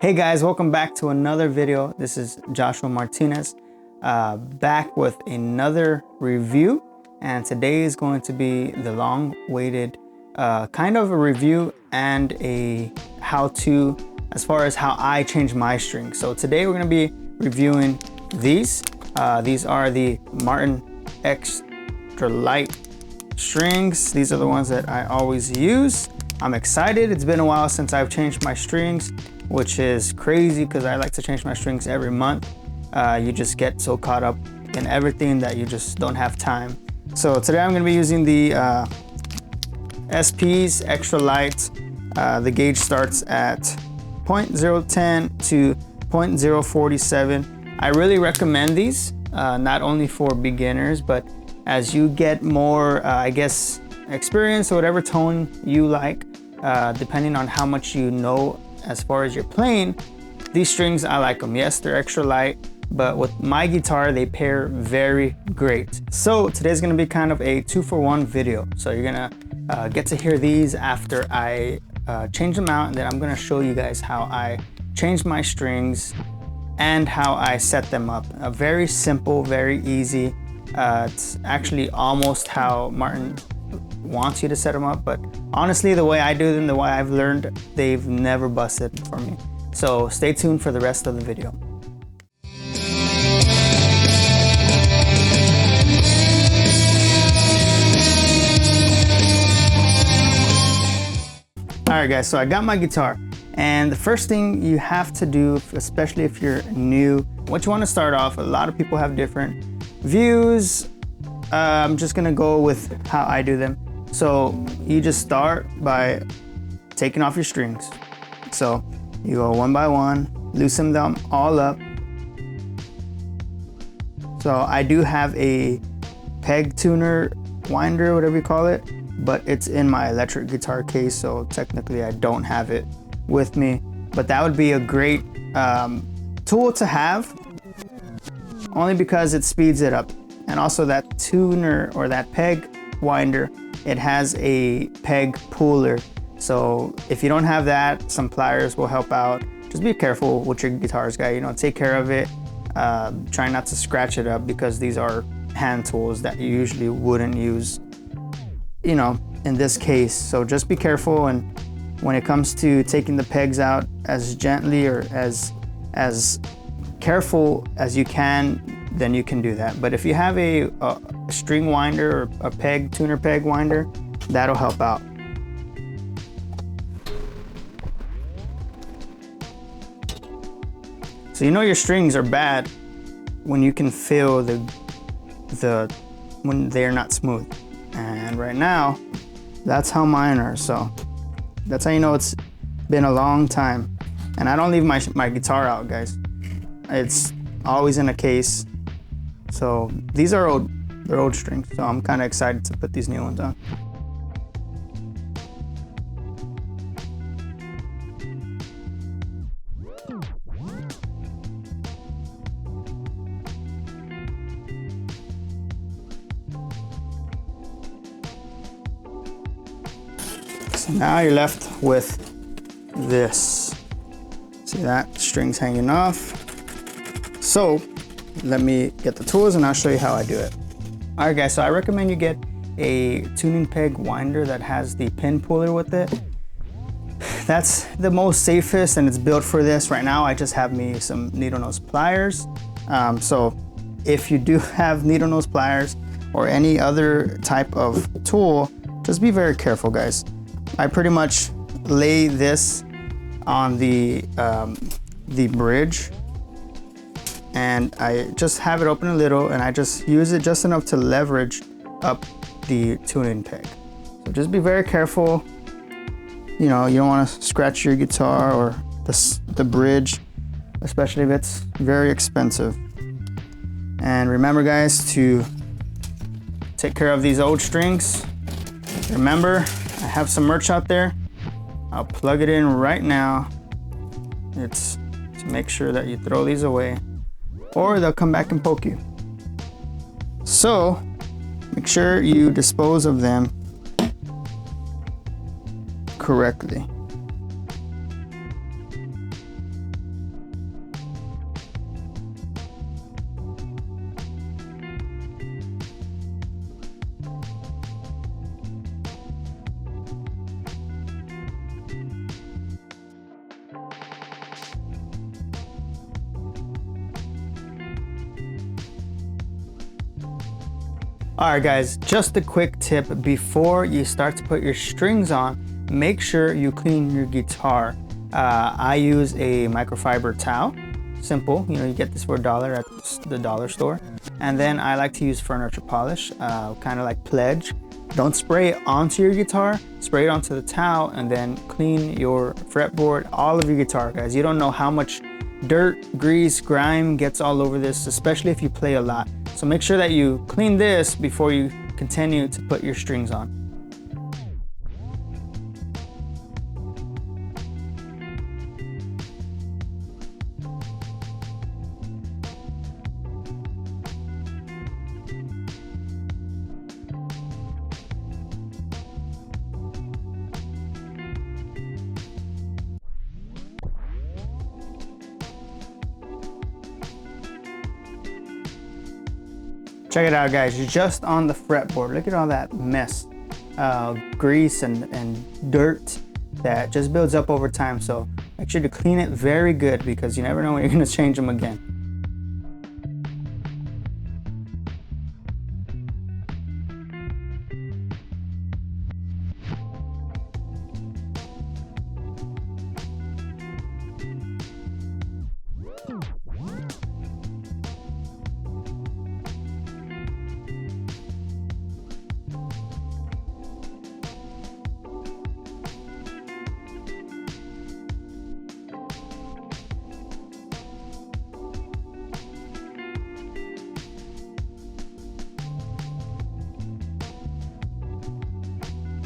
Hey guys, welcome back to another video. This is Joshua Martinez, back with another review, and today is going to be the long-awaited kind of a review and a how-to as far as how I change my strings. So today we're going to be reviewing these. These are the Martin Extra Light strings. These are the ones that I always use. I'm excited. It's been a while since I've changed my strings, which is crazy because I like to change my strings every month. You just get so caught up in everything that you just don't have time. So today I'm going to be using the SP's Extra Light. The gauge starts at 0.010 to 0.047. I really recommend these, not only for beginners, but as you get more, I guess, experience or whatever tone you like, depending on how much you know as far as you're playing, these strings, I like them. Yes, they're extra light, but with my guitar, they pair very great. So today's gonna be kind of a 2-for-1 video. So you're gonna get to hear these after I change them out, and then I'm gonna show you guys how I change my strings and how I set them up. Very simple, very easy. It's actually almost how Martin wants you to set them up, but honestly, the way I do them, the way I've learned, they've never busted for me. So stay tuned for the rest of the video. All right guys, so I got my guitar, and the first thing you have to do, especially if you're new, what you want to start off, a lot of people have different views. I'm just gonna go with how I do them. So you just start by taking off your strings. So you go one by one, loosen them all up. So I do have a peg tuner winder, whatever you call it, but it's in my electric guitar case, so technically I don't have it with me. But that would be a great tool to have, only because it speeds it up. And also that tuner or that peg winder, it has a peg puller. So if you don't have that, some pliers will help out. Just be careful with your guitars, guys. You know, take care of it. Try not to scratch it up, because these are hand tools that you usually wouldn't use, you know, in this case. So just be careful, and when it comes to taking the pegs out, as gently or as careful as you can, then you can do that. But if you have a string winder or a peg, tuner peg winder, that'll help out. So you know your strings are bad when you can feel when they're not smooth. And right now, that's how mine are. So that's how you know it's been a long time. And I don't leave my guitar out, guys. It's always in a case. So these are old, they're old strings. So I'm kind of excited to put these new ones on. So now you're left with this. See that? Strings hanging off. So let me get the tools and I'll show you how I do it. All right guys, so I recommend you get a tuning peg winder that has the pin puller with it. That's the most safest, and it's built for this. Right now I just have me some needle nose pliers. So if you do have needle nose pliers or any other type of tool, just be very careful, guys. I pretty much lay this on the bridge, and I just have it open a little, and I just use it just enough to leverage up the tuning peg. So just be very careful. You know, you don't want to scratch your guitar or the bridge, especially if it's very expensive. And remember, guys, to take care of these old strings. Remember, I have some merch out there. I'll plug it in right now. It's to make sure that you throw these away, or they'll come back and poke you. So make sure you dispose of them correctly. All right guys, just a quick tip before you start to put your strings on, make sure you clean your guitar. I use a microfiber towel, simple, you know, you get this for $1 at the dollar store. And then I like to use furniture polish, kind of like Pledge. Don't spray it onto your guitar, spray it onto the towel and then clean your fretboard, all of your guitar, guys. You don't know how much dirt, grease, grime gets all over this, especially if you play a lot. So make sure that you clean this before you continue to put your strings on. Check it out guys, you're just on the fretboard. Look at all that mess, grease and dirt that just builds up over time. So make sure to clean it very good because you never know when you're gonna change them again.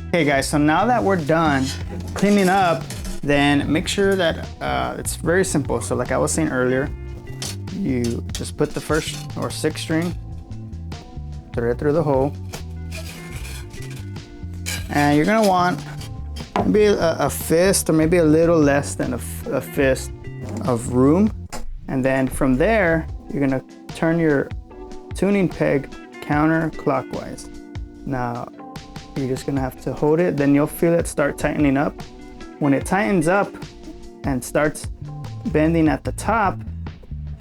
Okay guys, so now that we're done cleaning up, then make sure that it's very simple. So like I was saying earlier, you just put the first or sixth string, thread it through the hole, and you're gonna want maybe a fist or maybe a little less than a fist of room. And then from there, you're gonna turn your tuning peg counterclockwise. Now, you're just gonna have to hold it, then you'll feel it start tightening up. When it tightens up and starts bending at the top,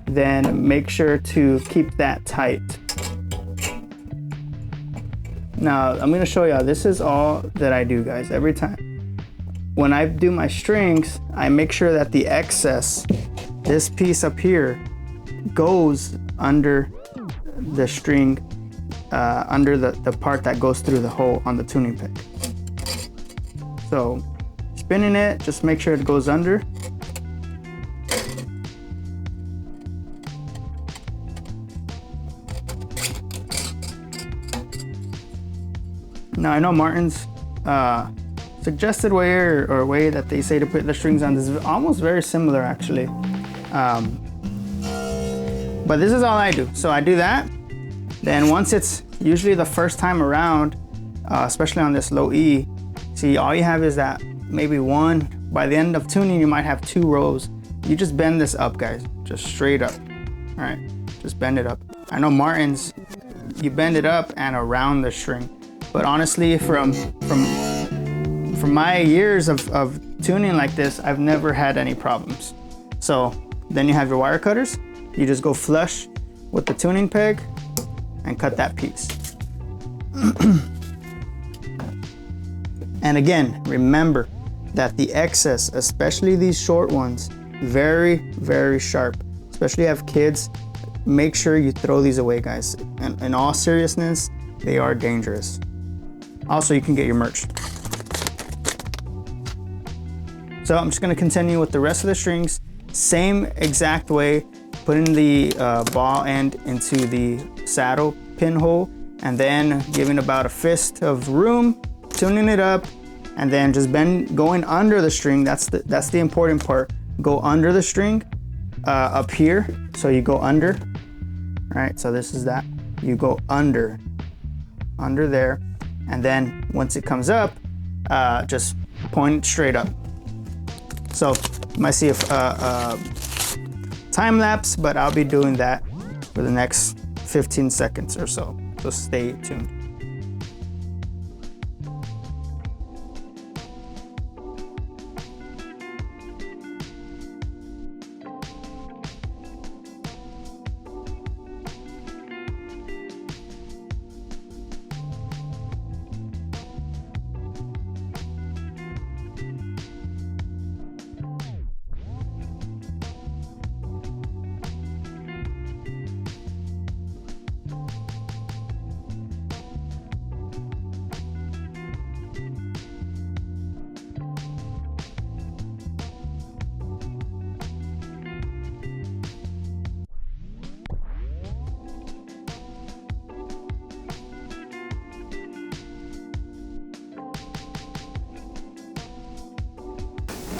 then make sure to keep that tight. Now, I'm gonna show you, this is all that I do guys, every time. When I do my strings, I make sure that the excess, this piece up here, goes under the string, under the part that goes through the hole on the tuning peg. So spinning it, just make sure it goes under. Now I know Martin's suggested way or way that they say to put the strings on is almost very similar actually. But this is all I do. So I do that. Then once it's usually the first time around, especially on this low E, see all you have is that maybe one, by the end of tuning you might have 2 rows. You just bend this up guys, just straight up. All right, just bend it up. I know Martin's, you bend it up and around the string. But honestly, from my years of tuning like this, I've never had any problems. So then you have your wire cutters. You just go flush with the tuning peg and cut that piece. And again, remember that the excess, especially these short ones, very, very sharp. Especially if you have kids, make sure you throw these away, guys. And in all seriousness, they are dangerous. Also, you can get your merch. So I'm just gonna continue with the rest of the strings. Same exact way, putting the ball end into the saddle pinhole and then giving about a fist of room, tuning it up, and then just going under the string. That's the important part. Go under the string up here. So you go under, all right? So this is that. You go under there. And then once it comes up, just point it straight up. So you might see a time lapse, but I'll be doing that for the next 15 seconds or so. So stay tuned.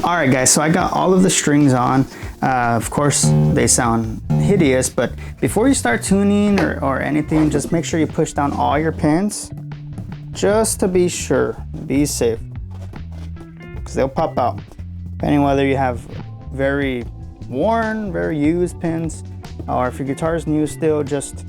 All right guys, so I got all of the strings on. Of course, they sound hideous, but before you start tuning or anything, just make sure you push down all your pins, just to be sure, be safe, because they'll pop out. Depending whether you have very worn, very used pins, or if your guitar is new still, just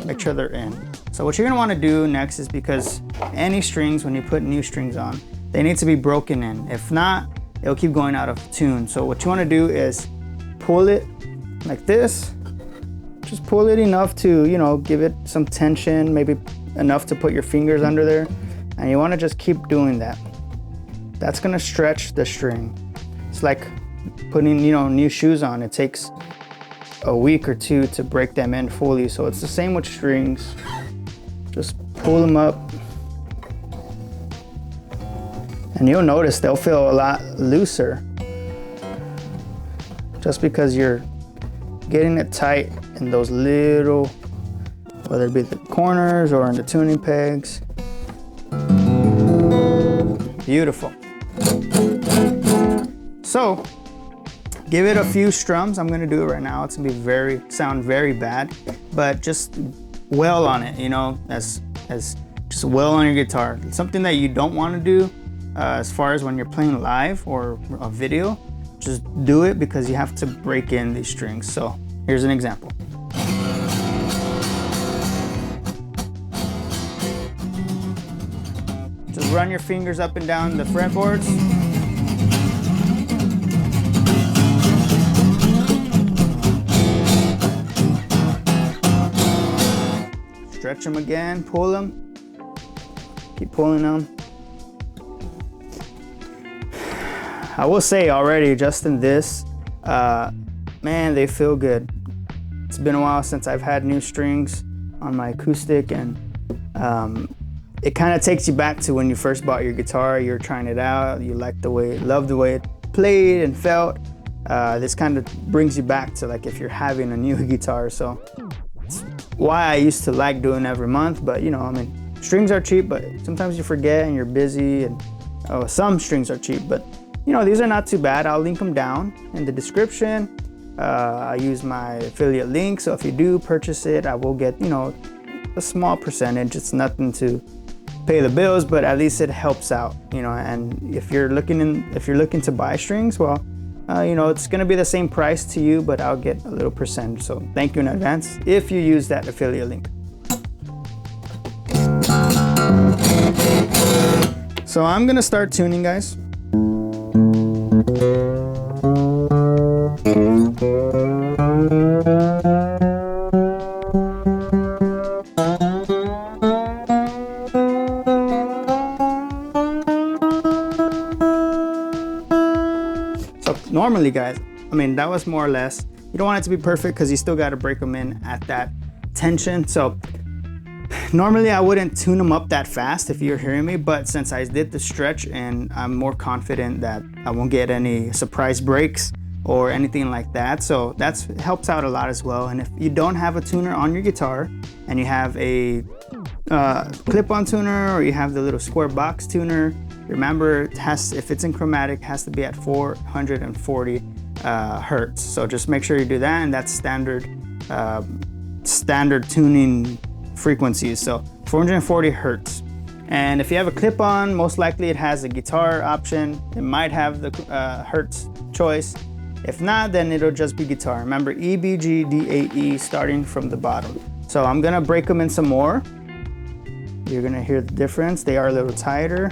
make sure they're in. So what you're gonna wanna do next is, because any strings, when you put new strings on, they need to be broken in. If not, it'll keep going out of tune. So what you wanna do is pull it like this. Just pull it enough to, you know, give it some tension, maybe enough to put your fingers under there. And you wanna just keep doing that. That's gonna stretch the string. It's like putting, you know, new shoes on. It takes a week or two to break them in fully. So it's the same with strings. Just pull them up. And you'll notice they'll feel a lot looser, just because you're getting it tight in those little, whether it be the corners or in the tuning pegs. Beautiful. So give it a few strums. I'm gonna do it right now. It's gonna be sound very bad, but just wail on it, you know, as just wail on your guitar. It's something that you don't want to do as far as when you're playing live or a video. Just do it because you have to break in these strings. So here's an example. Just run your fingers up and down the fretboards. Stretch them again, pull them. Keep pulling them. I will say already, just in this, man, they feel good. It's been a while since I've had new strings on my acoustic, and it kind of takes you back to when you first bought your guitar. You're trying it out, you loved the way it played and felt. This kind of brings you back to like if you're having a new guitar. So it's why I used to like doing every month, but you know, I mean, strings are cheap, but sometimes you forget and you're busy, and some strings are cheap, but you know, these are not too bad. I'll link them down in the description. I use my affiliate link, so if you do purchase it, I will get, you know, a small percentage. It's nothing to pay the bills, but at least it helps out, you know. And if you're looking to buy strings, well, you know, it's gonna be the same price to you, but I'll get a little percentage. So thank you in advance if you use that affiliate link. So I'm gonna start tuning, guys. So normally, guys, I mean, that was more or less, you don't want it to be perfect because you still got to break them in at that tension. So normally I wouldn't tune them up that fast if you're hearing me, but since I did the stretch and I'm more confident that I won't get any surprise breaks or anything like that, so that helps out a lot as well. And if you don't have a tuner on your guitar and you have a clip-on tuner, or you have the little square box tuner, remember if it's in chromatic, it has to be at 440 hertz. So just make sure you do that, and that's standard tuning frequencies, so 440 hertz. And if you have a clip-on, most likely it has a guitar option. It might have the hertz choice. If not, then it'll just be guitar. Remember, E, B, G, D, A, E, starting from the bottom. So I'm gonna break them in some more. You're gonna hear the difference. They are a little tighter.